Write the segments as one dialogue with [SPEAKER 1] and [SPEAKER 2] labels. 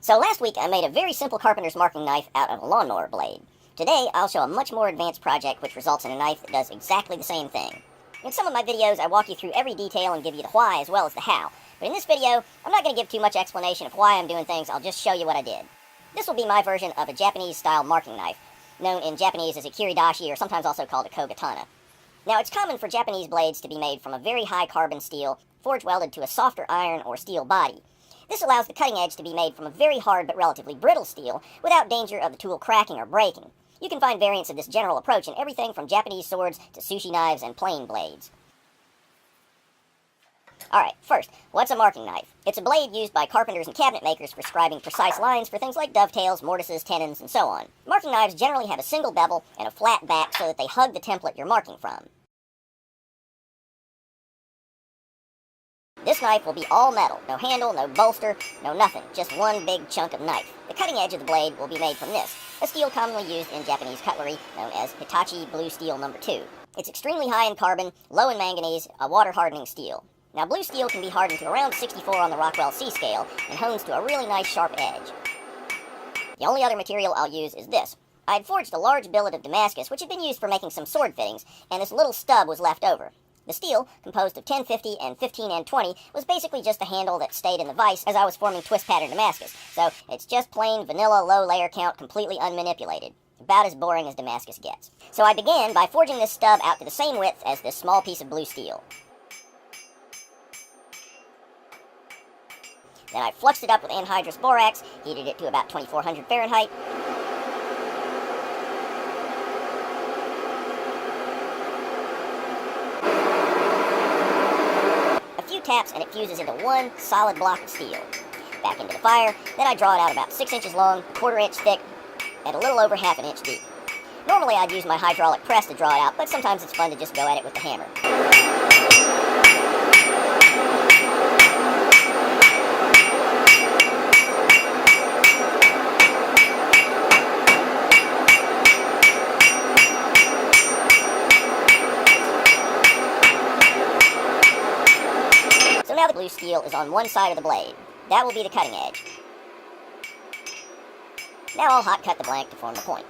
[SPEAKER 1] So last week I made a very simple carpenter's marking knife out of a lawnmower blade. Today I'll show a much more advanced project which results in a knife that does exactly the same thing. In some of my videos I walk you through every detail and give you the why as well as the how. But in this video I'm not going to give too much explanation of why I'm doing things, I'll just show you what I did. This will be my version of a Japanese style marking knife, known in Japanese as a kiridashi or sometimes also called a kogatana. Now it's common for Japanese blades to be made from a very high carbon steel, forge welded to a softer iron or steel body. This allows the cutting edge to be made from a very hard but relatively brittle steel without danger of the tool cracking or breaking. You can find variants of this general approach in everything from Japanese swords to sushi knives and plain blades. Alright, first, what's a marking knife? It's a blade used by carpenters and cabinet makers for scribing precise lines for things like dovetails, mortises, tenons, and so on. Marking knives generally have a single bevel and a flat back so that they hug the template you're marking from. This knife will be all metal, no handle, no bolster, no nothing, just one big chunk of knife. The cutting edge of the blade will be made from this, a steel commonly used in Japanese cutlery known as Hitachi Blue Steel No. 2. It's extremely high in carbon, low in manganese, a water-hardening steel. Now blue steel can be hardened to around 64 on the Rockwell C scale and hones to a really nice sharp edge. The only other material I'll use is this. I had forged a large billet of Damascus which had been used for making some sword fittings, and this little stub was left over. The steel, composed of 1050 and 15N20, was basically just a handle that stayed in the vise as I was forming twist pattern Damascus, so it's just plain vanilla low layer count, completely unmanipulated. About as boring as Damascus gets. So I began by forging this stub out to the same width as this small piece of blue steel. Then I fluxed it up with anhydrous borax, heated it to about 2400 Fahrenheit, taps and it fuses into one solid block of steel. Back into the fire, then I draw it out about 6 inches long, 1/4 inch thick, and a little over 1/2 inch deep. Normally I'd use my hydraulic press to draw it out, but sometimes it's fun to just go at it with the hammer. Now the blue steel is on one side of the blade. That will be the cutting edge. Now I'll hot cut the blank to form the point.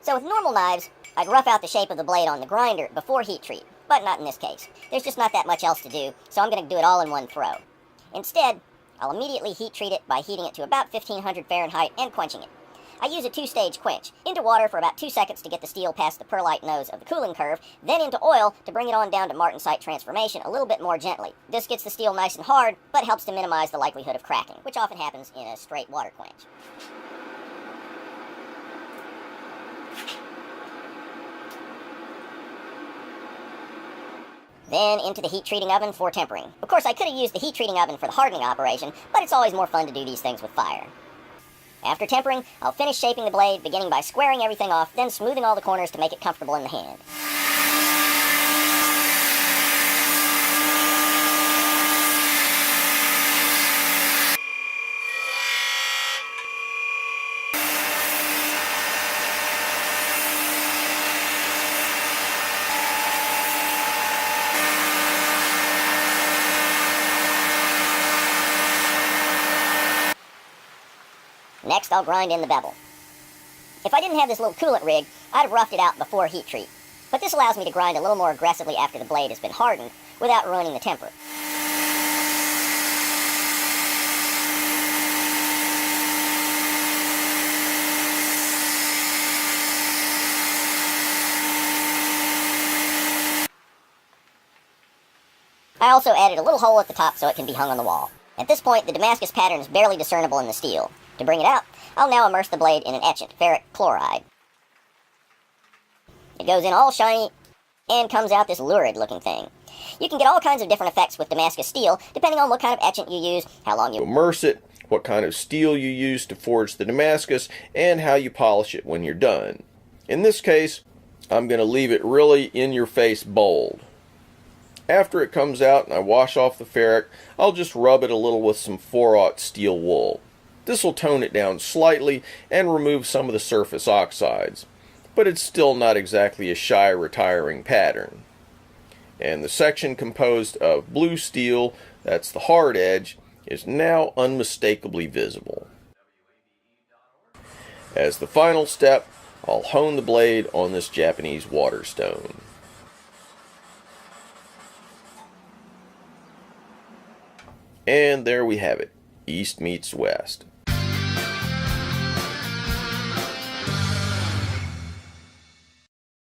[SPEAKER 1] So with normal knives, I'd rough out the shape of the blade on the grinder before heat treat, but not in this case. There's just not that much else to do, so I'm going to do it all in one throw. Instead, I'll immediately heat treat it by heating it to about 1500 Fahrenheit and quenching it. I use a 2-stage quench. Into water for about 2 seconds to get the steel past the perlite nose of the cooling curve, then into oil to bring it on down to martensite transformation a little bit more gently. This gets the steel nice and hard, but helps to minimize the likelihood of cracking, which often happens in a straight water quench. Then into the heat treating oven for tempering. Of course, I could have used the heat treating oven for the hardening operation, but it's always more fun to do these things with fire. After tempering, I'll finish shaping the blade, beginning by squaring everything off, then smoothing all the corners to make it comfortable in the hand. Next, I'll grind in the bevel. If I didn't have this little coolant rig, I'd have roughed it out before heat treat. But this allows me to grind a little more aggressively after the blade has been hardened, without ruining the temper. I also added a little hole at the top so it can be hung on the wall. At this point, the Damascus pattern is barely discernible in the steel. To bring it out, I'll now immerse the blade in an etchant, ferric chloride. It goes in all shiny and comes out this lurid looking thing. You can get all kinds of different effects with Damascus steel, depending on what kind of etchant you use, how long you
[SPEAKER 2] immerse it, what kind of steel you use to forge the Damascus, and how you polish it when you're done. In this case, I'm going to leave it really in-your-face bold. After it comes out and I wash off the ferric, I'll just rub it a little with some 4/0 steel wool. This will tone it down slightly and remove some of the surface oxides. but it's still not exactly a shy retiring pattern. And the section composed of blue steel, that's the hard edge, is now unmistakably visible. As the final step, I'll hone the blade on this Japanese waterstone. And there we have it, East meets West.